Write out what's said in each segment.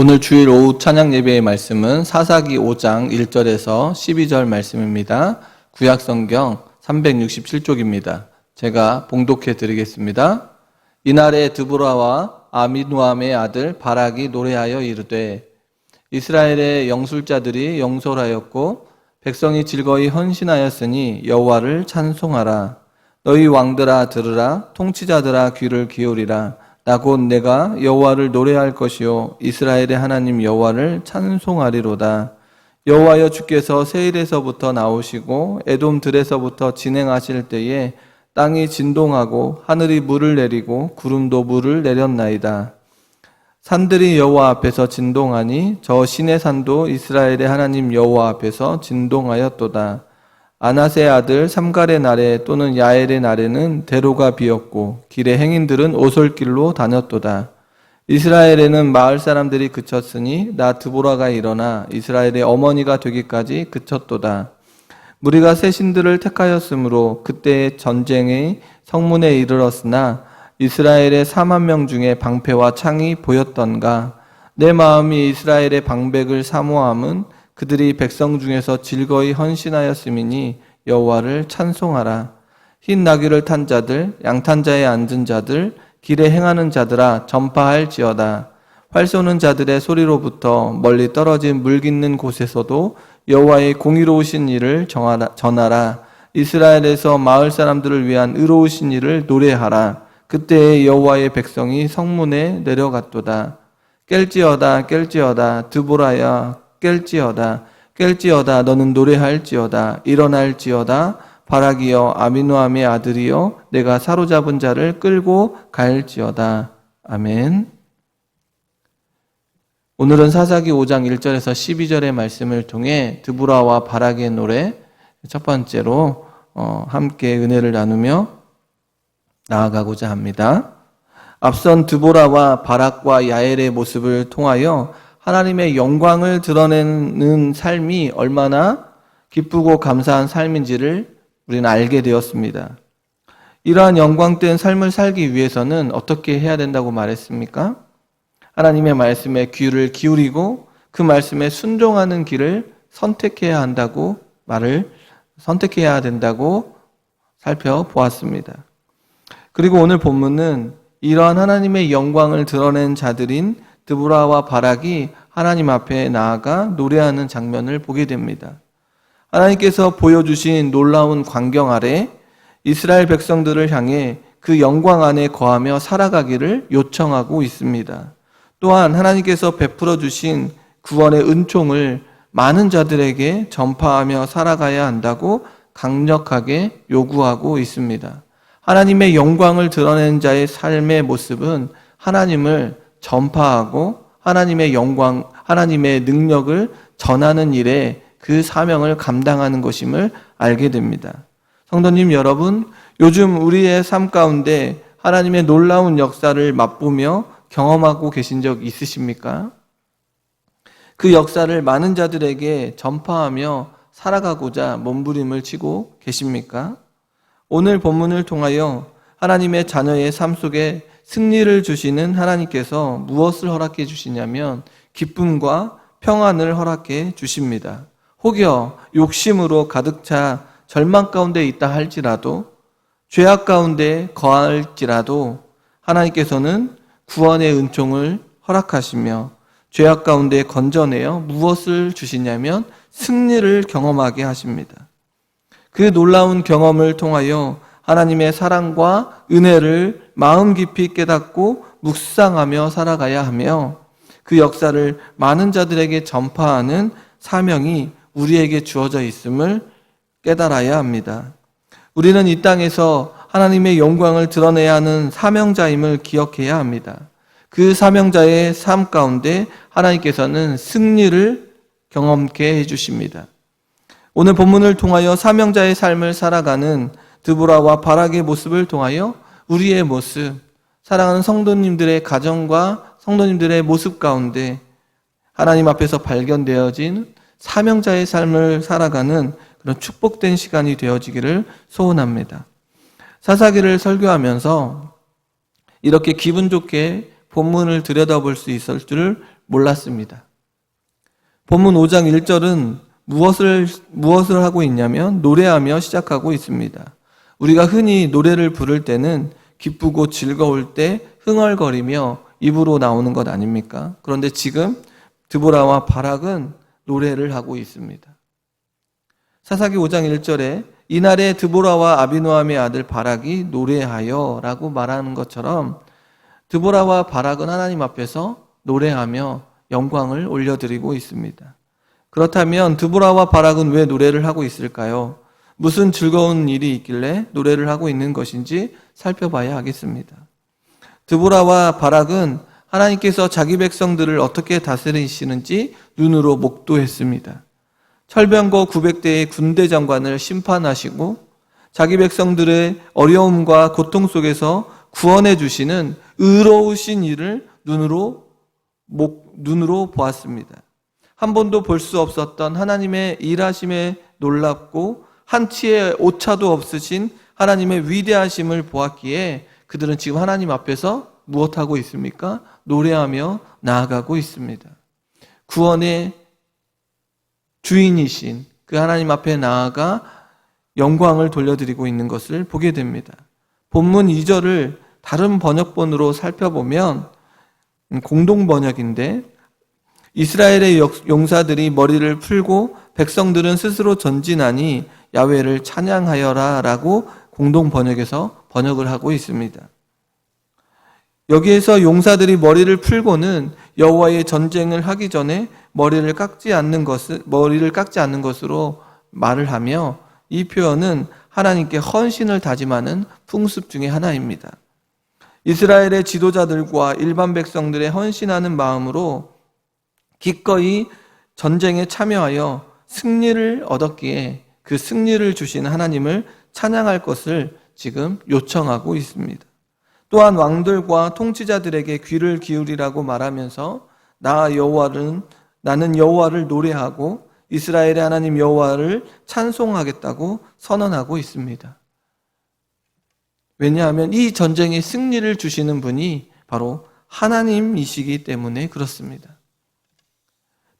오늘 주일 오후 찬양 예배의 말씀은 사사기 5장 1절에서 12절 말씀입니다. 구약성경 367쪽입니다. 제가 봉독해 드리겠습니다. 이날에 드보라와 아미누암의 아들 바락이 노래하여 이르되 이스라엘의 영술자들이 영솔하였고 백성이 즐거이 헌신하였으니 여호와를 찬송하라. 너희 왕들아 들으라. 통치자들아 귀를 기울이라. 나 곧 내가 여호와를 노래할 것이요 이스라엘의 하나님 여호와를 찬송하리로다. 여호와여 주께서 세일에서부터 나오시고 에돔 들에서부터 진행하실 때에 땅이 진동하고 하늘이 물을 내리고 구름도 물을 내렸나이다. 산들이 여호와 앞에서 진동하니 저 시내 산도 이스라엘의 하나님 여호와 앞에서 진동하였도다. 아낫의 아들 삼갈의 날에 또는 야엘의 날에는 대로가 비었고 길의 행인들은 오솔길로 다녔도다. 이스라엘에는 마을 사람들이 그쳤으니 나 드보라가 일어나 이스라엘의 어머니가 되기까지 그쳤도다. 무리가 새 신들을 택하였으므로 그때의 전쟁의 성문에 이르렀으나 이스라엘의 4만 명 중에 방패와 창이 보였던가. 내 마음이 이스라엘의 방백을 사모함은 그들이 백성 중에서 즐거이 헌신하였음이니 여호와를 찬송하라. 흰 나귀를 탄 자들, 양탄자에 앉은 자들, 길에 행하는 자들아 전파할지어다. 활 쏘는 자들의 소리로부터 멀리 떨어진 물 깃는 곳에서도 여호와의 공의로우신 일을 전하라. 이스라엘에서 마을 사람들을 위한 의로우신 일을 노래하라. 그때에 여호와의 백성이 성문에 내려갔도다. 깰지어다 깰지어다 드보라야 깰지어다 깰지어다 너는 노래할지어다 일어날지어다 바락이여 아미누암의 아들이여 내가 사로잡은 자를 끌고 갈지어다. 아멘. 오늘은 사사기 5장 1절에서 12절의 말씀을 통해 드보라와 바락의 노래 첫 번째로 함께 은혜를 나누며 나아가고자 합니다. 앞선 드보라와 바락과 야엘의 모습을 통하여 하나님의 영광을 드러내는 삶이 얼마나 기쁘고 감사한 삶인지를 우리는 알게 되었습니다. 이러한 영광된 삶을 살기 위해서는 어떻게 해야 된다고 말했습니까? 하나님의 말씀에 귀를 기울이고 그 말씀에 순종하는 길을 선택해야 된다고 살펴보았습니다. 그리고 오늘 본문은 이러한 하나님의 영광을 드러낸 자들인 드보라와 바락이 하나님 앞에 나아가 노래하는 장면을 보게 됩니다. 하나님께서 보여주신 놀라운 광경 아래 이스라엘 백성들을 향해 그 영광 안에 거하며 살아가기를 요청하고 있습니다. 또한 하나님께서 베풀어 주신 구원의 은총을 많은 자들에게 전파하며 살아가야 한다고 강력하게 요구하고 있습니다. 하나님의 영광을 드러낸 자의 삶의 모습은 하나님을 전파하고 하나님의 영광, 하나님의 능력을 전하는 일에 그 사명을 감당하는 것임을 알게 됩니다. 성도님 여러분, 요즘 우리의 삶 가운데 하나님의 놀라운 역사를 맛보며 경험하고 계신 적 있으십니까? 그 역사를 많은 자들에게 전파하며 살아가고자 몸부림을 치고 계십니까? 오늘 본문을 통하여 하나님의 자녀의 삶 속에 승리를 주시는 하나님께서 무엇을 허락해 주시냐면 기쁨과 평안을 허락해 주십니다. 혹여 욕심으로 가득 차 절망 가운데 있다 할지라도 죄악 가운데 거할지라도 하나님께서는 구원의 은총을 허락하시며 죄악 가운데 건져내어 무엇을 주시냐면 승리를 경험하게 하십니다. 그 놀라운 경험을 통하여 하나님의 사랑과 은혜를 마음 깊이 깨닫고 묵상하며 살아가야 하며 그 역사를 많은 자들에게 전파하는 사명이 우리에게 주어져 있음을 깨달아야 합니다. 우리는 이 땅에서 하나님의 영광을 드러내야 하는 사명자임을 기억해야 합니다. 그 사명자의 삶 가운데 하나님께서는 승리를 경험케 해주십니다. 오늘 본문을 통하여 사명자의 삶을 살아가는 드보라와 바락의 모습을 통하여 우리의 모습, 사랑하는 성도님들의 가정과 성도님들의 모습 가운데 하나님 앞에서 발견되어진 사명자의 삶을 살아가는 그런 축복된 시간이 되어지기를 소원합니다. 사사기를 설교하면서 이렇게 기분 좋게 본문을 들여다볼 수 있을 줄을 몰랐습니다. 본문 5장 1절은 무엇을 하고 있냐면 노래하며 시작하고 있습니다. 우리가 흔히 노래를 부를 때는 기쁘고 즐거울 때 흥얼거리며 입으로 나오는 것 아닙니까? 그런데 지금 드보라와 바락은 노래를 하고 있습니다. 사사기 5장 1절에 이날에 드보라와 아비노함의 아들 바락이 노래하여 라고 말하는 것처럼 드보라와 바락은 하나님 앞에서 노래하며 영광을 올려드리고 있습니다. 그렇다면 드보라와 바락은 왜 노래를 하고 있을까요? 무슨 즐거운 일이 있길래 노래를 하고 있는 것인지 살펴봐야 하겠습니다. 드보라와 바락은 하나님께서 자기 백성들을 어떻게 다스리시는지 눈으로 목도했습니다. 철병거 900대의 군대 장관을 심판하시고 자기 백성들의 어려움과 고통 속에서 구원해 주시는 의로우신 일을 눈으로 보았습니다. 한 번도 볼 수 없었던 하나님의 일하심에 놀랍고 한치의 오차도 없으신 하나님의 위대하심을 보았기에 그들은 지금 하나님 앞에서 무엇하고 있습니까? 노래하며 나아가고 있습니다. 구원의 주인이신 그 하나님 앞에 나아가 영광을 돌려드리고 있는 것을 보게 됩니다. 본문 2절을 다른 번역본으로 살펴보면 공동 번역인데 이스라엘의 용사들이 머리를 풀고 백성들은 스스로 전진하니 야훼를 찬양하여라 라고 공동 번역에서 번역을 하고 있습니다. 여기에서 용사들이 머리를 풀고는 여호와의 전쟁을 하기 전에 머리를 깎지 않는 것으로 말을 하며 이 표현은 하나님께 헌신을 다짐하는 풍습 중에 하나입니다. 이스라엘의 지도자들과 일반 백성들의 헌신하는 마음으로 기꺼이 전쟁에 참여하여 승리를 얻었기에 그 승리를 주신 하나님을 찬양할 것을 지금 요청하고 있습니다. 또한 왕들과 통치자들에게 귀를 기울이라고 말하면서 나는 여호와를 노래하고 이스라엘의 하나님 여호와를 찬송하겠다고 선언하고 있습니다. 왜냐하면 이 전쟁의 승리를 주시는 분이 바로 하나님이시기 때문에 그렇습니다.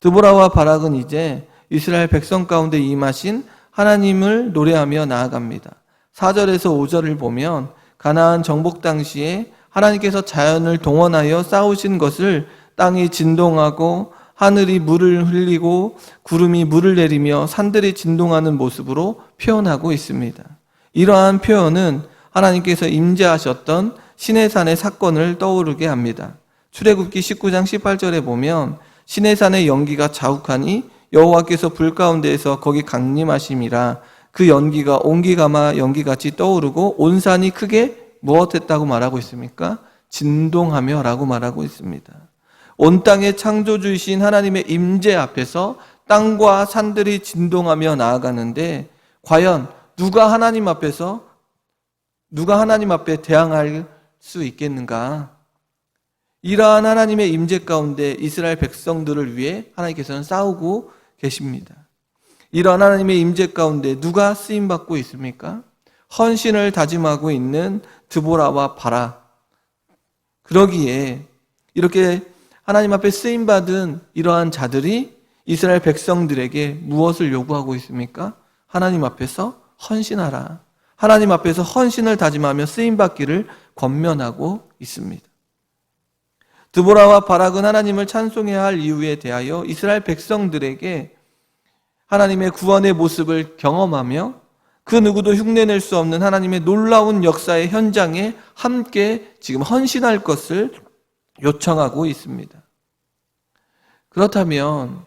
드보라와 바락은 이제 이스라엘 백성 가운데 임하신 하나님을 노래하며 나아갑니다. 4절에서 5절을 보면 가나안 정복 당시에 하나님께서 자연을 동원하여 싸우신 것을 땅이 진동하고 하늘이 물을 흘리고 구름이 물을 내리며 산들이 진동하는 모습으로 표현하고 있습니다. 이러한 표현은 하나님께서 임재하셨던 시내산의 사건을 떠오르게 합니다. 출애굽기 19장 18절에 보면 시내산의 연기가 자욱하니 여호와께서 불 가운데에서 거기 강림하심이라 그 연기가 온기가마 연기같이 떠오르고 온 산이 크게 무엇했다고 말하고 있습니까? 진동하며 라고 말하고 있습니다. 온 땅의 창조주이신 하나님의 임재 앞에서 땅과 산들이 진동하며 나아가는데 과연 누가 하나님 앞에 대항할 수 있겠는가? 이러한 하나님의 임재 가운데 이스라엘 백성들을 위해 하나님께서는 싸우고 계십니다. 이러한 하나님의 임재 가운데 누가 쓰임받고 있습니까? 헌신을 다짐하고 있는 드보라와 바락. 그러기에 이렇게 하나님 앞에 쓰임받은 이러한 자들이 이스라엘 백성들에게 무엇을 요구하고 있습니까? 하나님 앞에서 헌신하라. 하나님 앞에서 헌신을 다짐하며 쓰임받기를 권면하고 있습니다. 드보라와 바락은 하나님을 찬송해야 할 이유에 대하여 이스라엘 백성들에게 하나님의 구원의 모습을 경험하며 그 누구도 흉내낼 수 없는 하나님의 놀라운 역사의 현장에 함께 지금 헌신할 것을 요청하고 있습니다. 그렇다면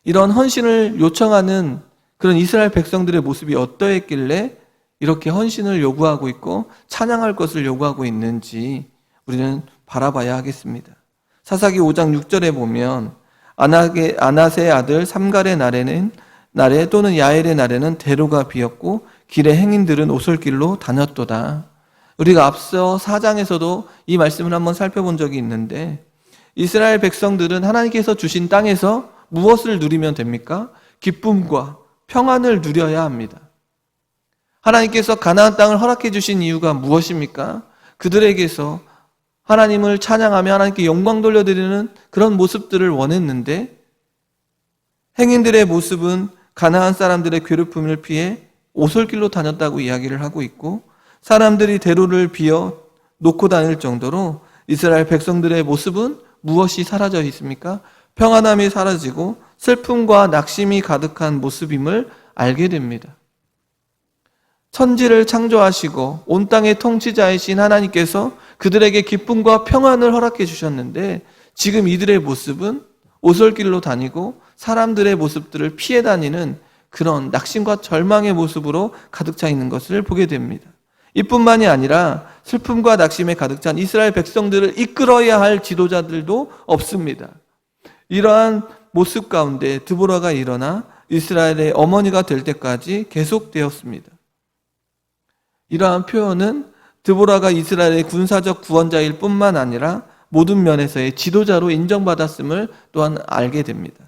이런 헌신을 요청하는 그런 이스라엘 백성들의 모습이 어떠했길래 이렇게 헌신을 요구하고 있고 찬양할 것을 요구하고 있는지 우리는 바라봐야 하겠습니다. 사사기 5장 6절에 보면 아낫의 아들 삼갈의 날에 또는 야엘의 날에는 대로가 비었고 길의 행인들은 오솔길로 다녔도다. 우리가 앞서 4장에서도 이 말씀을 한번 살펴본 적이 있는데 이스라엘 백성들은 하나님께서 주신 땅에서 무엇을 누리면 됩니까? 기쁨과 평안을 누려야 합니다. 하나님께서 가나안 땅을 허락해 주신 이유가 무엇입니까? 그들에게서 하나님을 찬양하며 하나님께 영광 돌려드리는 그런 모습들을 원했는데 행인들의 모습은 가나안 사람들의 괴롭힘을 피해 오솔길로 다녔다고 이야기를 하고 있고 사람들이 대로를 비어 놓고 다닐 정도로 이스라엘 백성들의 모습은 무엇이 사라져 있습니까? 평안함이 사라지고 슬픔과 낙심이 가득한 모습임을 알게 됩니다. 천지를 창조하시고 온 땅의 통치자이신 하나님께서 그들에게 기쁨과 평안을 허락해 주셨는데 지금 이들의 모습은 오솔길로 다니고 사람들의 모습들을 피해 다니는 그런 낙심과 절망의 모습으로 가득 차 있는 것을 보게 됩니다. 이뿐만이 아니라 슬픔과 낙심에 가득 찬 이스라엘 백성들을 이끌어야 할 지도자들도 없습니다. 이러한 모습 가운데 드보라가 일어나 이스라엘의 어머니가 될 때까지 계속되었습니다. 이러한 표현은 드보라가 이스라엘의 군사적 구원자일 뿐만 아니라 모든 면에서의 지도자로 인정받았음을 또한 알게 됩니다.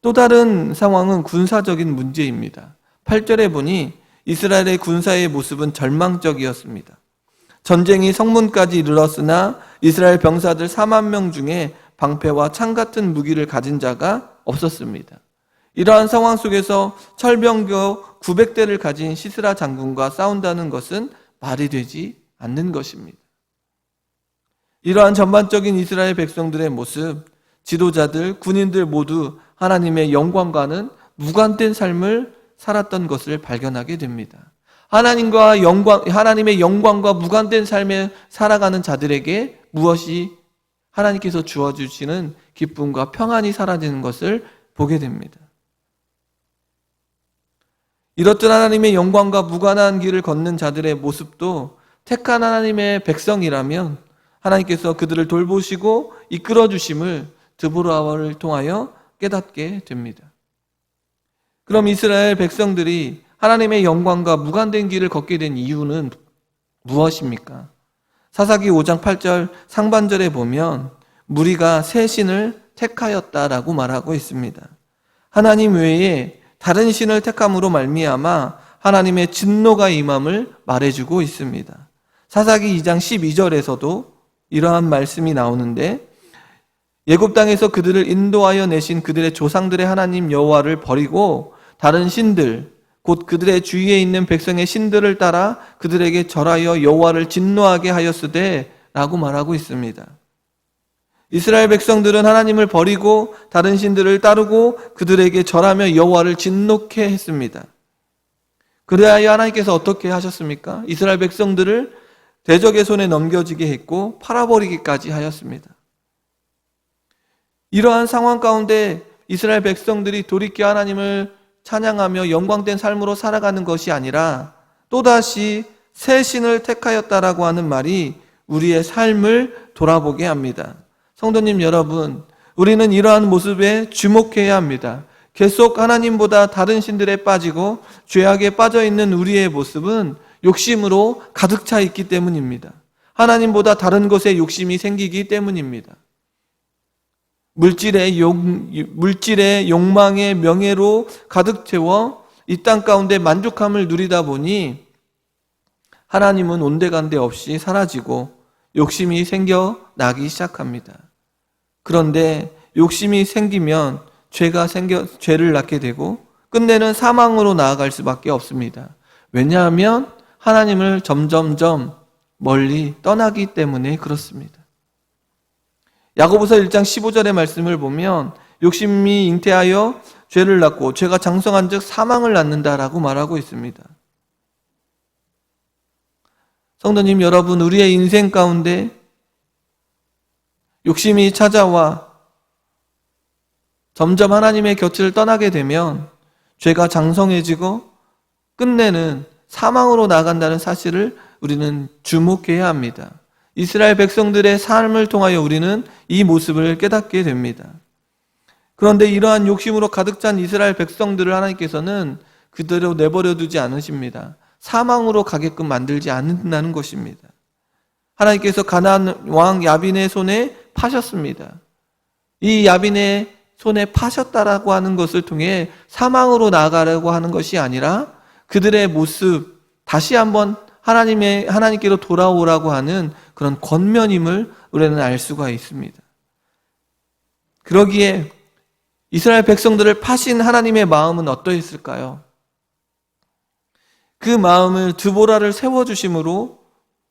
또 다른 상황은 군사적인 문제입니다. 8절에 보니 이스라엘의 군사의 모습은 절망적이었습니다. 전쟁이 성문까지 이르렀으나 이스라엘 병사들 4만 명 중에 방패와 창 같은 무기를 가진 자가 없었습니다. 이러한 상황 속에서 철병거 900대를 가진 시스라 장군과 싸운다는 것은 말이 되지 않는 것입니다. 이러한 전반적인 이스라엘 백성들의 모습, 지도자들, 군인들 모두 하나님의 영광과는 무관된 삶을 살았던 것을 발견하게 됩니다. 하나님의 영광과 무관된 삶에 살아가는 자들에게 무엇이 하나님께서 주어주시는 기쁨과 평안이 사라지는 것을 보게 됩니다. 이렇듯 하나님의 영광과 무관한 길을 걷는 자들의 모습도 택한 하나님의 백성이라면 하나님께서 그들을 돌보시고 이끌어 주심을 드보라를 통하여 깨닫게 됩니다. 그럼 이스라엘 백성들이 하나님의 영광과 무관된 길을 걷게 된 이유는 무엇입니까? 사사기 5장 8절 상반절에 보면 무리가 새 신을 택하였다라고 말하고 있습니다. 하나님 외에 다른 신을 택함으로 말미암아 하나님의 진노가 임함을 말해주고 있습니다. 사사기 2장 12절에서도 이러한 말씀이 나오는데 애굽 땅에서 그들을 인도하여 내신 그들의 조상들의 하나님 여호와를 버리고 다른 신들 곧 그들의 주위에 있는 백성의 신들을 따라 그들에게 절하여 여호와를 진노하게 하였으되 라고 말하고 있습니다. 이스라엘 백성들은 하나님을 버리고 다른 신들을 따르고 그들에게 절하며 여호와를 진노케 했습니다. 그래야 하나님께서 어떻게 하셨습니까? 이스라엘 백성들을 대적의 손에 넘겨지게 했고 팔아버리기까지 하였습니다. 이러한 상황 가운데 이스라엘 백성들이 돌이켜 하나님을 찬양하며 영광된 삶으로 살아가는 것이 아니라 또다시 새 신을 택하였다라고 하는 말이 우리의 삶을 돌아보게 합니다. 성도님 여러분, 우리는 이러한 모습에 주목해야 합니다. 계속 하나님보다 다른 신들에 빠지고 죄악에 빠져 있는 우리의 모습은 욕심으로 가득 차 있기 때문입니다. 하나님보다 다른 것에 욕심이 생기기 때문입니다. 물질의 욕망의 명예로 가득 채워 이 땅 가운데 만족함을 누리다 보니 하나님은 온데간데 없이 사라지고 욕심이 생겨나기 시작합니다. 그런데 욕심이 생기면 죄를 낳게 되고 끝내는 사망으로 나아갈 수밖에 없습니다. 왜냐하면 하나님을 점점점 멀리 떠나기 때문에 그렇습니다. 야고보서 1장 15절의 말씀을 보면 욕심이 잉태하여 죄를 낳고 죄가 장성한 즉 사망을 낳는다라고 말하고 있습니다. 성도님 여러분, 우리의 인생 가운데 욕심이 찾아와 점점 하나님의 곁을 떠나게 되면 죄가 장성해지고 끝내는 사망으로 나간다는 사실을 우리는 주목해야 합니다. 이스라엘 백성들의 삶을 통하여 우리는 이 모습을 깨닫게 됩니다. 그런데 이러한 욕심으로 가득 찬 이스라엘 백성들을 하나님께서는 그대로 내버려 두지 않으십니다. 사망으로 가게끔 만들지 않는다는 것입니다. 하나님께서 가나안 왕 야빈의 손에 파셨습니다. 이 야빈의 손에 파셨다라고 하는 것을 통해 사망으로 나아가려고 하는 것이 아니라 그들의 모습, 다시 한번 하나님께로 돌아오라고 하는 그런 권면임을 우리는 알 수가 있습니다. 그러기에 이스라엘 백성들을 파신 하나님의 마음은 어떠했을까요? 그 마음을 드보라를 세워주심으로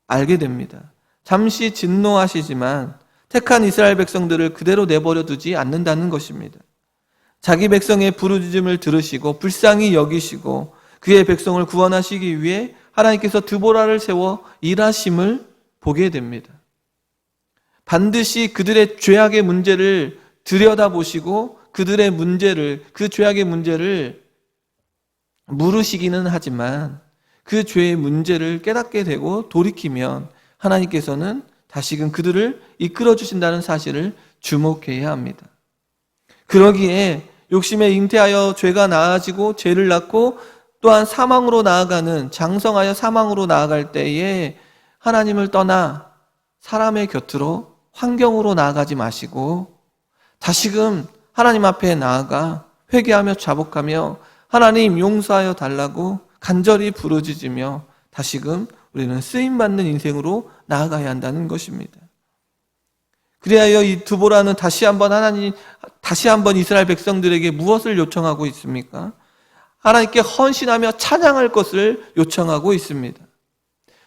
알게 됩니다. 잠시 진노하시지만 택한 이스라엘 백성들을 그대로 내버려 두지 않는다는 것입니다. 자기 백성의 부르짖음을 들으시고 불쌍히 여기시고 그의 백성을 구원하시기 위해 하나님께서 드보라를 세워 일하심을 보게 됩니다. 반드시 그들의 죄악의 문제를 들여다보시고 그들의 문제를, 그 죄악의 문제를 물으시기는 하지만 그 죄의 문제를 깨닫게 되고 돌이키면 하나님께서는 다시금 그들을 이끌어 주신다는 사실을 주목해야 합니다. 그러기에 욕심에 잉태하여 죄가 나아지고 죄를 낳고 또한 사망으로 나아가는, 장성하여 사망으로 나아갈 때에 하나님을 떠나 사람의 곁으로, 환경으로 나아가지 마시고 다시금 하나님 앞에 나아가 회개하며 자복하며 하나님 용서하여 달라고 간절히 부르짖으며 다시금 우리는 쓰임받는 인생으로 나아가야 한다는 것입니다. 그리하여 이 드보라는 다시 한번 이스라엘 백성들에게 무엇을 요청하고 있습니까? 하나님께 헌신하며 찬양할 것을 요청하고 있습니다.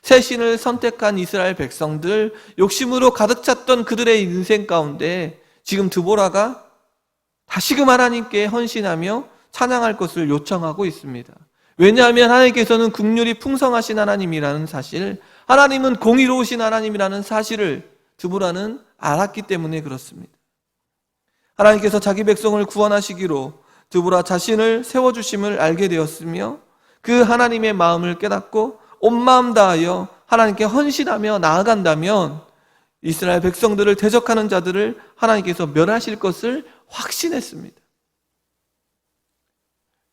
새 신을 선택한 이스라엘 백성들, 욕심으로 가득 찼던 그들의 인생 가운데 지금 드보라가 다시금 하나님께 헌신하며 찬양할 것을 요청하고 있습니다. 왜냐하면 하나님께서는 긍휼이 풍성하신 하나님이라는 사실, 하나님은 공의로우신 하나님이라는 사실을 드보라는 알았기 때문에 그렇습니다. 하나님께서 자기 백성을 구원하시기로 드보라 자신을 세워주심을 알게 되었으며 그 하나님의 마음을 깨닫고 온 마음 다하여 하나님께 헌신하며 나아간다면 이스라엘 백성들을 대적하는 자들을 하나님께서 멸하실 것을 확신했습니다.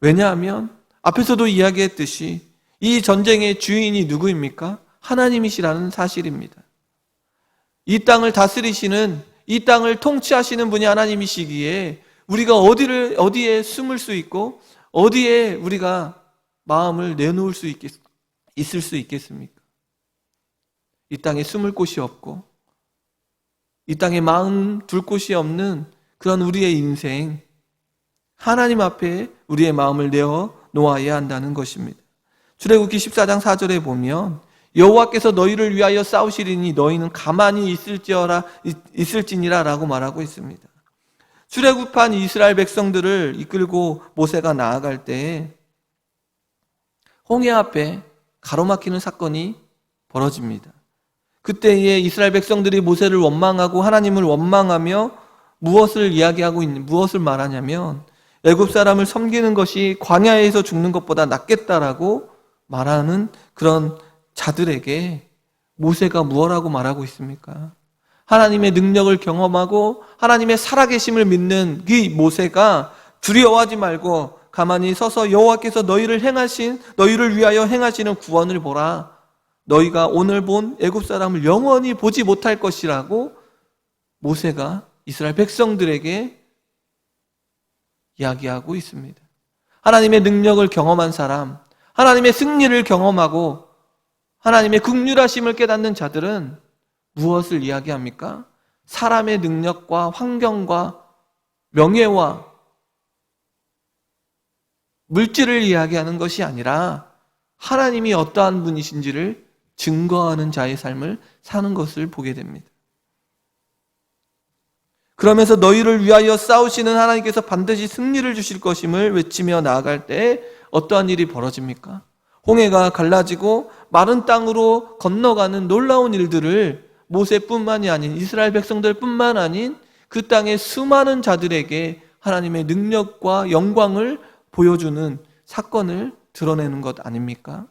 왜냐하면 앞에서도 이야기했듯이 이 전쟁의 주인이 누구입니까? 하나님이시라는 사실입니다. 이 땅을 다스리시는, 이 땅을 통치하시는 분이 하나님이시기에 우리가 어디에 숨을 수 있고 어디에 우리가 마음을 내놓을 수 있을 수 있겠습니까? 이 땅에 숨을 곳이 없고 이 땅에 마음 둘 곳이 없는 그런 우리의 인생, 하나님 앞에 우리의 마음을 내어 놓아야 한다는 것입니다. 출애굽기 14장 4절에 보면 여호와께서 너희를 위하여 싸우시리니 너희는 가만히 있을지니라 라고 말하고 있습니다. 출애굽한 이스라엘 백성들을 이끌고 모세가 나아갈 때 홍해 앞에 가로막히는 사건이 벌어집니다. 그때에 이스라엘 백성들이 모세를 원망하고 하나님을 원망하며 무엇을 말하냐면 애굽 사람을 섬기는 것이 광야에서 죽는 것보다 낫겠다라고 말하는 그런 자들에게 모세가 무엇라고 말하고 있습니까? 하나님의 능력을 경험하고 하나님의 살아계심을 믿는 이 모세가 두려워하지 말고 가만히 서서 여호와께서 너희를 위하여 행하시는 구원을 보라. 너희가 오늘 본 애굽 사람을 영원히 보지 못할 것이라고 모세가 이스라엘 백성들에게 이야기하고 있습니다. 하나님의 능력을 경험한 사람, 하나님의 승리를 경험하고 하나님의 긍휼하심을 깨닫는 자들은 무엇을 이야기합니까? 사람의 능력과 환경과 명예와 물질을 이야기하는 것이 아니라 하나님이 어떠한 분이신지를 증거하는 자의 삶을 사는 것을 보게 됩니다. 그러면서 너희를 위하여 싸우시는 하나님께서 반드시 승리를 주실 것임을 외치며 나아갈 때 어떠한 일이 벌어집니까? 홍해가 갈라지고 마른 땅으로 건너가는 놀라운 일들을 모세뿐만이 아닌 이스라엘 백성들뿐만 아닌 그 땅의 수많은 자들에게 하나님의 능력과 영광을 보여주는 사건을 드러내는 것 아닙니까?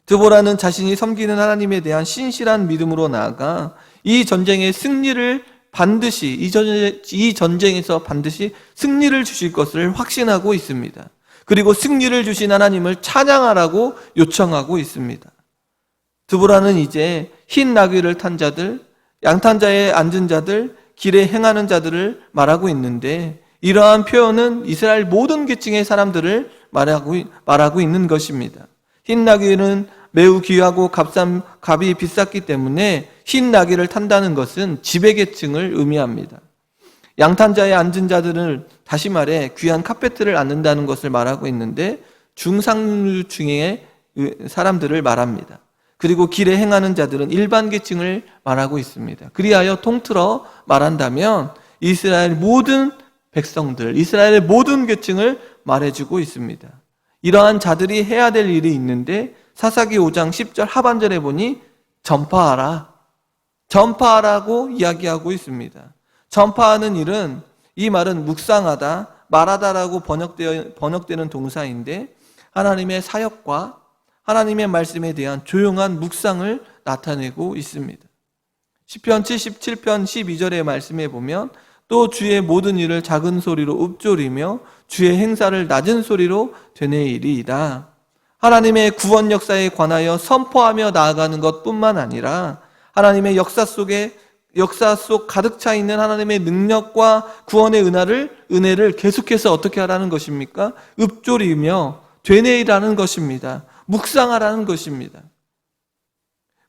드보라는 자신이 섬기는 하나님에 대한 신실한 믿음으로 나아가 이 전쟁의 승리를 반드시, 이 전쟁에서 반드시 승리를 주실 것을 확신하고 있습니다. 그리고 승리를 주신 하나님을 찬양하라고 요청하고 있습니다. 드보라는 이제 흰 나귀를 탄 자들, 양탄자에 앉은 자들, 길에 행하는 자들을 말하고 있는데 이러한 표현은 이스라엘 모든 계층의 사람들을 말하고 있는 것입니다. 흰 나귀는 매우 귀하고 값이 비쌌기 때문에 흰 나귀를 탄다는 것은 지배계층을 의미합니다. 양탄자에 앉은 자들은 다시 말해 귀한 카페트를 앉는다는 것을 말하고 있는데 중상류층의 사람들을 말합니다. 그리고 길에 행하는 자들은 일반 계층을 말하고 있습니다. 그리하여 통틀어 말한다면 이스라엘 모든 백성들, 이스라엘의 모든 계층을 말해주고 있습니다. 이러한 자들이 해야 될 일이 있는데 사사기 5장 10절 하반절에 보니 전파하라, 전파하라고 이야기하고 있습니다. 전파하는 일은, 이 말은 묵상하다, 말하다라고 번역되는 동사인데 하나님의 사역과 하나님의 말씀에 대한 조용한 묵상을 나타내고 있습니다. 시편 77편 12절의 말씀에 보면 또 주의 모든 일을 작은 소리로 읊조리며 주의 행사를 낮은 소리로 되뇌이리이다. 하나님의 구원 역사에 관하여 선포하며 나아가는 것뿐만 아니라 하나님의 역사 속 가득 차 있는 하나님의 능력과 구원의 은혜를 계속해서 어떻게 하라는 것입니까? 읊조리며 되뇌이라는 것입니다. 묵상하라는 것입니다.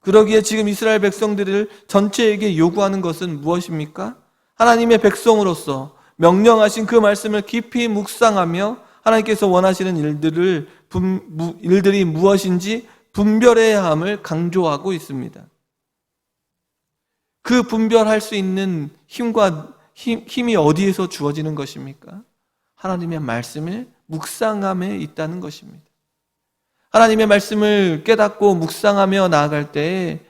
그러기에 지금 이스라엘 백성들을 전체에게 요구하는 것은 무엇입니까? 하나님의 백성으로서 명령하신 그 말씀을 깊이 묵상하며 하나님께서 원하시는 일들이 무엇인지 분별해야 함을 강조하고 있습니다. 그 분별할 수 있는 힘이 어디에서 주어지는 것입니까? 하나님의 말씀을 묵상함에 있다는 것입니다. 하나님의 말씀을 깨닫고 묵상하며 나아갈 때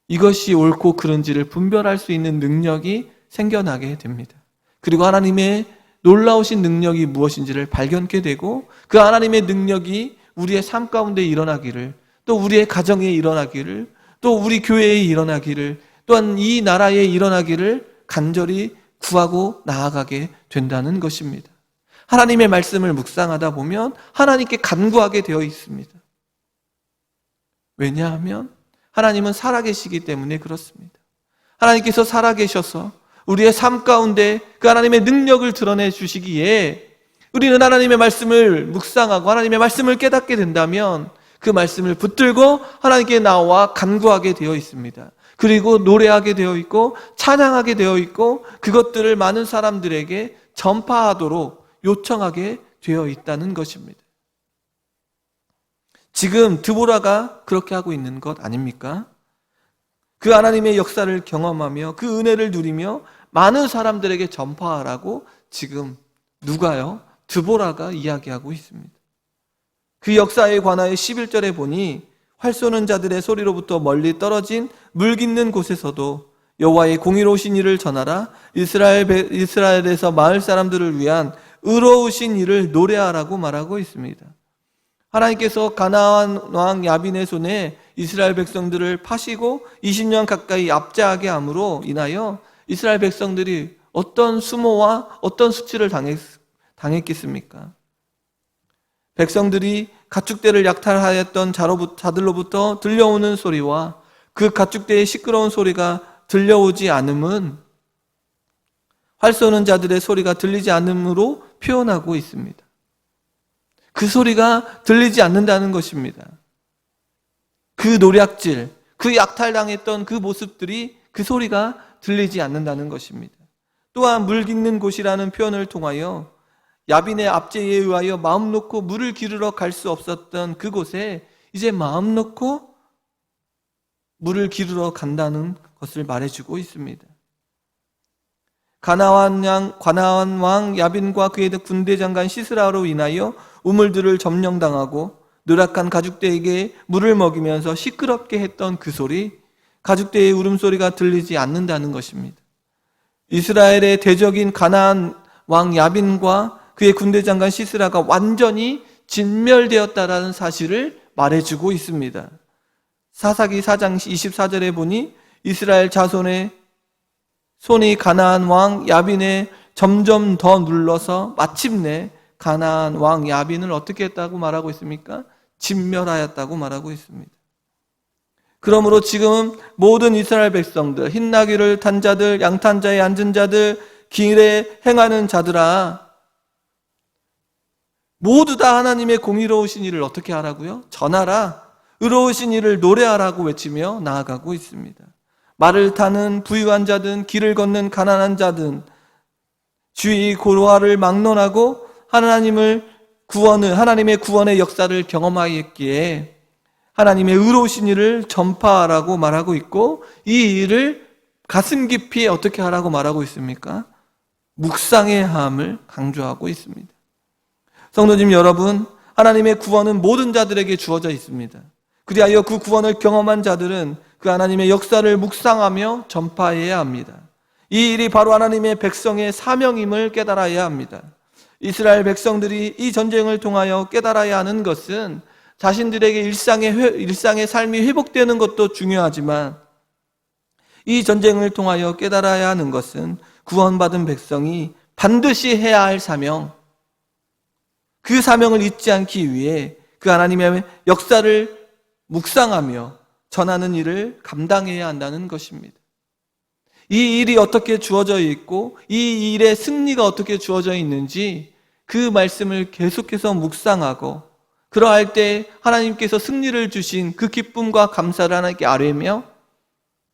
이것이 옳고 그른지를 분별할 수 있는 능력이 생겨나게 됩니다. 그리고 하나님의 놀라우신 능력이 무엇인지를 발견케 되고 그 하나님의 능력이 우리의 삶 가운데 일어나기를, 또 우리의 가정에 일어나기를, 또 우리 교회에 일어나기를, 또한 이 나라에 일어나기를 간절히 구하고 나아가게 된다는 것입니다. 하나님의 말씀을 묵상하다 보면 하나님께 간구하게 되어 있습니다. 왜냐하면 하나님은 살아계시기 때문에 그렇습니다. 하나님께서 살아계셔서 우리의 삶 가운데 그 하나님의 능력을 드러내 주시기에 우리는 하나님의 말씀을 묵상하고 하나님의 말씀을 깨닫게 된다면 그 말씀을 붙들고 하나님께 나와 간구하게 되어 있습니다. 그리고 노래하게 되어 있고 찬양하게 되어 있고 그것들을 많은 사람들에게 전파하도록 요청하게 되어 있다는 것입니다. 지금 드보라가 그렇게 하고 있는 것 아닙니까? 그 하나님의 역사를 경험하며 그 은혜를 누리며 많은 사람들에게 전파하라고 지금 누가요? 드보라가 이야기하고 있습니다. 그 역사에 관하여 11절에 보니 활 쏘는 자들의 소리로부터 멀리 떨어진 물 깃는 곳에서도 여호와의 공의로우신 일을 전하라. 이스라엘에서 마을 사람들을 위한 의로우신 일을 노래하라고 말하고 있습니다. 하나님께서 가나안 왕 야빈의 손에 이스라엘 백성들을 파시고 20년 가까이 압제하게 함으로 인하여 이스라엘 백성들이 어떤 수모와 어떤 수치를 당했겠습니까? 백성들이 가축대를 약탈하였던 자들로부터 들려오는 소리와 그 가축대의 시끄러운 소리가 들려오지 않음은 활 쏘는 자들의 소리가 들리지 않음으로 표현하고 있습니다. 그 소리가 들리지 않는다는 것입니다. 그 노략질, 그 약탈당했던 그 모습들이, 그 소리가 들리지 않는다는 것입니다. 또한 물 깃는 곳이라는 표현을 통하여 야빈의 압제에 의하여 마음 놓고 물을 기르러 갈 수 없었던 그곳에 이제 마음 놓고 물을 기르러 간다는 것을 말해주고 있습니다. 가나안 왕 야빈과 그의 군대 장관 시스라로 인하여 우물들을 점령당하고 누락한 가축대에게 물을 먹이면서 시끄럽게 했던 그 소리, 가축대의 울음소리가 들리지 않는다는 것입니다. 이스라엘의 대적인 가나안 왕 야빈과 그의 군대 장관 시스라가 완전히 진멸되었다라는 사실을 말해주고 있습니다. 사사기 4장 24절에 보니 이스라엘 자손의 손이 가나안 왕 야빈에 점점 더 눌러서 마침내 가나안 왕 야빈을 어떻게 했다고 말하고 있습니까? 진멸하였다고 말하고 있습니다. 그러므로 지금 모든 이스라엘 백성들, 흰나귀를 탄 자들, 양탄자에 앉은 자들, 길에 행하는 자들아, 모두 다 하나님의 공의로우신 일을 어떻게 하라고요? 전하라. 의로우신 이를 노래하라고 외치며 나아가고 있습니다. 말을 타는 부유한 자든 길을 걷는 가난한 자든 주의 고로화를 막론하고 하나님의 구원의 역사를 경험하였기에 하나님의 의로우신 일을 전파하라고 말하고 있고, 이 일을 가슴 깊이 어떻게 하라고 말하고 있습니까? 묵상해야 함을 강조하고 있습니다. 성도님 여러분, 하나님의 구원은 모든 자들에게 주어져 있습니다. 그리하여 그 구원을 경험한 자들은 그 하나님의 역사를 묵상하며 전파해야 합니다. 이 일이 바로 하나님의 백성의 사명임을 깨달아야 합니다. 이스라엘 백성들이 이 전쟁을 통하여 깨달아야 하는 것은 자신들에게 일상의 삶이 회복되는 것도 중요하지만, 이 전쟁을 통하여 깨달아야 하는 것은 구원받은 백성이 반드시 해야 할 사명, 그 사명을 잊지 않기 위해 그 하나님의 역사를 묵상하며 전하는 일을 감당해야 한다는 것입니다. 이 일이 어떻게 주어져 있고 이 일의 승리가 어떻게 주어져 있는지 그 말씀을 계속해서 묵상하고, 그러할 때 하나님께서 승리를 주신 그 기쁨과 감사를 하나님께 아뢰며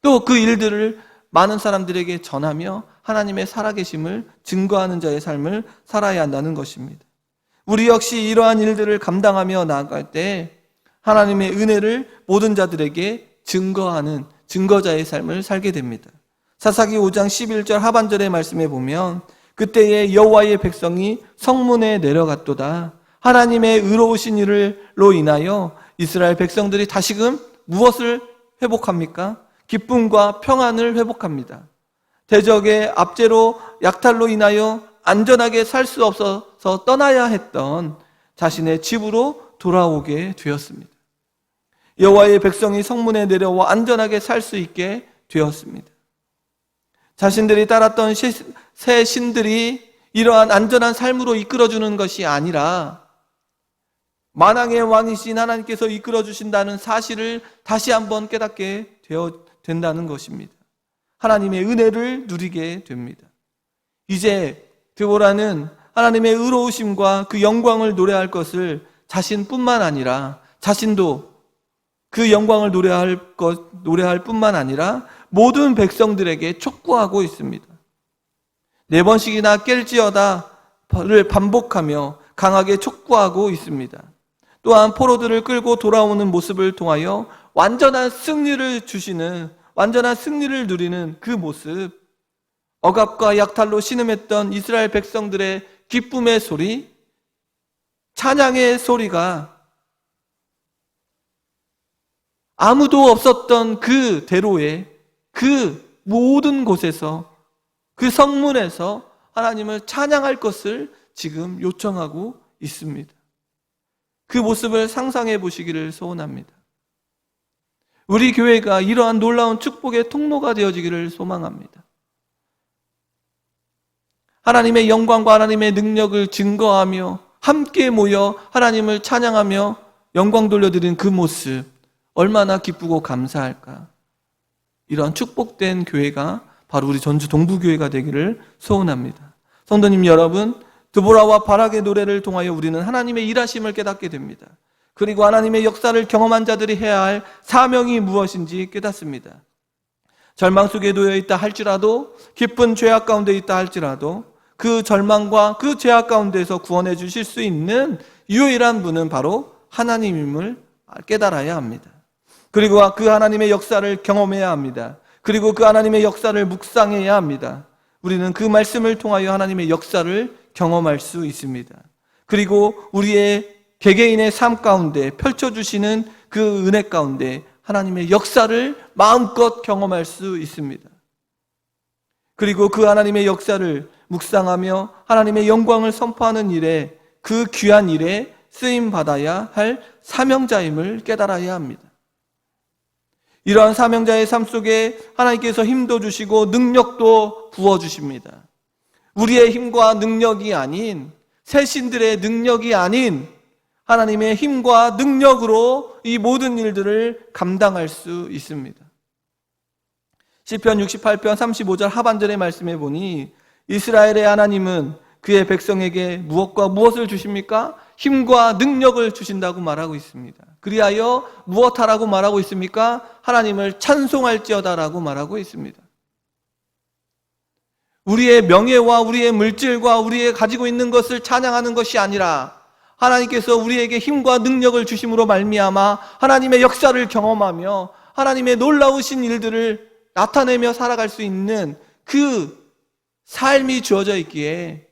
또 그 일들을 많은 사람들에게 전하며 하나님의 살아계심을 증거하는 자의 삶을 살아야 한다는 것입니다. 우리 역시 이러한 일들을 감당하며 나아갈 때 하나님의 은혜를 모든 자들에게 증거하는 증거자의 삶을 살게 됩니다. 사사기 5장 11절 하반절의 말씀에 보면, 그때에 여호와의 백성이 성문에 내려갔도다. 하나님의 의로우신 일로 인하여 이스라엘 백성들이 다시금 무엇을 회복합니까? 기쁨과 평안을 회복합니다. 대적의 압제로 약탈로 인하여 안전하게 살 수 없어서 떠나야 했던 자신의 집으로 돌아오게 되었습니다. 여호와의 백성이 성문에 내려와 안전하게 살 수 있게 되었습니다. 자신들이 따랐던 새 신들이 이러한 안전한 삶으로 이끌어주는 것이 아니라 만왕의 왕이신 하나님께서 이끌어주신다는 사실을 다시 한번 깨닫게 된다는 것입니다. 하나님의 은혜를 누리게 됩니다. 이제 드보라는 하나님의 의로우심과 그 영광을 노래할 것을 자신뿐만 아니라, 자신도 그 영광을 노래할 뿐만 아니라 모든 백성들에게 촉구하고 있습니다. 4번씩이나 깰지어다를 반복하며 강하게 촉구하고 있습니다. 또한 포로들을 끌고 돌아오는 모습을 통하여 완전한 승리를 누리는 그 모습, 억압과 약탈로 신음했던 이스라엘 백성들의 기쁨의 소리, 찬양의 소리가 아무도 없었던 그 대로에, 그 모든 곳에서, 그 성문에서 하나님을 찬양할 것을 지금 요청하고 있습니다. 그 모습을 상상해 보시기를 소원합니다. 우리 교회가 이러한 놀라운 축복의 통로가 되어지기를 소망합니다. 하나님의 영광과 하나님의 능력을 증거하며 함께 모여 하나님을 찬양하며 영광 돌려드리는 그 모습, 얼마나 기쁘고 감사할까. 이러한 축복된 교회가 바로 우리 전주 동부교회가 되기를 소원합니다. 성도님 여러분, 드보라와 바락의 노래를 통하여 우리는 하나님의 일하심을 깨닫게 됩니다. 그리고 하나님의 역사를 경험한 자들이 해야 할 사명이 무엇인지 깨닫습니다. 절망 속에 놓여 있다 할지라도, 깊은 죄악 가운데 있다 할지라도 그 절망과 그 죄악 가운데서 구원해 주실 수 있는 유일한 분은 바로 하나님임을 깨달아야 합니다. 그리고 그 하나님의 역사를 경험해야 합니다. 그리고 그 하나님의 역사를 묵상해야 합니다. 우리는 그 말씀을 통하여 하나님의 역사를 경험할 수 있습니다. 그리고 우리의 개개인의 삶 가운데 펼쳐주시는 그 은혜 가운데 하나님의 역사를 마음껏 경험할 수 있습니다. 그리고 그 하나님의 역사를 묵상하며 하나님의 영광을 선포하는 일에, 그 귀한 일에 쓰임받아야 할 사명자임을 깨달아야 합니다. 이러한 사명자의 삶 속에 하나님께서 힘도 주시고 능력도 부어주십니다. 우리의 힘과 능력이 아닌, 새 신들의 능력이 아닌 하나님의 힘과 능력으로 이 모든 일들을 감당할 수 있습니다. 시편 68편 35절 하반절의 말씀에 보니, 이스라엘의 하나님은 그의 백성에게 무엇과 무엇을 주십니까? 힘과 능력을 주신다고 말하고 있습니다. 그리하여 무엇하라고 말하고 있습니까? 하나님을 찬송할지어다라고 말하고 있습니다. 우리의 명예와 우리의 물질과 우리의 가지고 있는 것을 찬양하는 것이 아니라 하나님께서 우리에게 힘과 능력을 주심으로 말미암아 하나님의 역사를 경험하며 하나님의 놀라우신 일들을 나타내며 살아갈 수 있는 그 삶이 주어져 있기에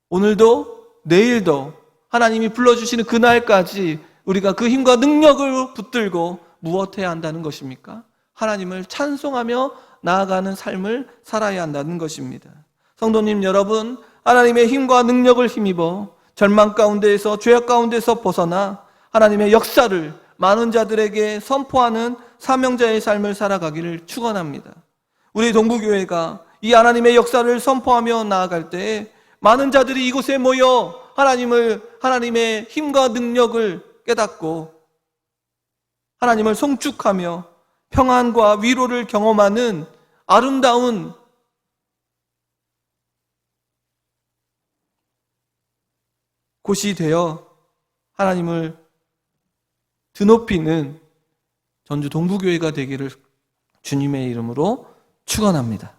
오늘도 내일도 하나님이 불러주시는 그날까지 우리가 그 힘과 능력을 붙들고 무엇해야 한다는 것입니까? 하나님을 찬송하며 나아가는 삶을 살아야 한다는 것입니다. 성도님 여러분, 하나님의 힘과 능력을 힘입어 절망 가운데에서 죄악 가운데서 벗어나 하나님의 역사를 많은 자들에게 선포하는 사명자의 삶을 살아가기를 축원합니다. 우리 동부교회가 이 하나님의 역사를 선포하며 나아갈 때 많은 자들이 이곳에 모여 하나님의 힘과 능력을 깨닫고 하나님을 송축하며 평안과 위로를 경험하는 아름다운 곳이 되어 하나님을 드높이는 전주 동부교회가 되기를 주님의 이름으로 축원합니다.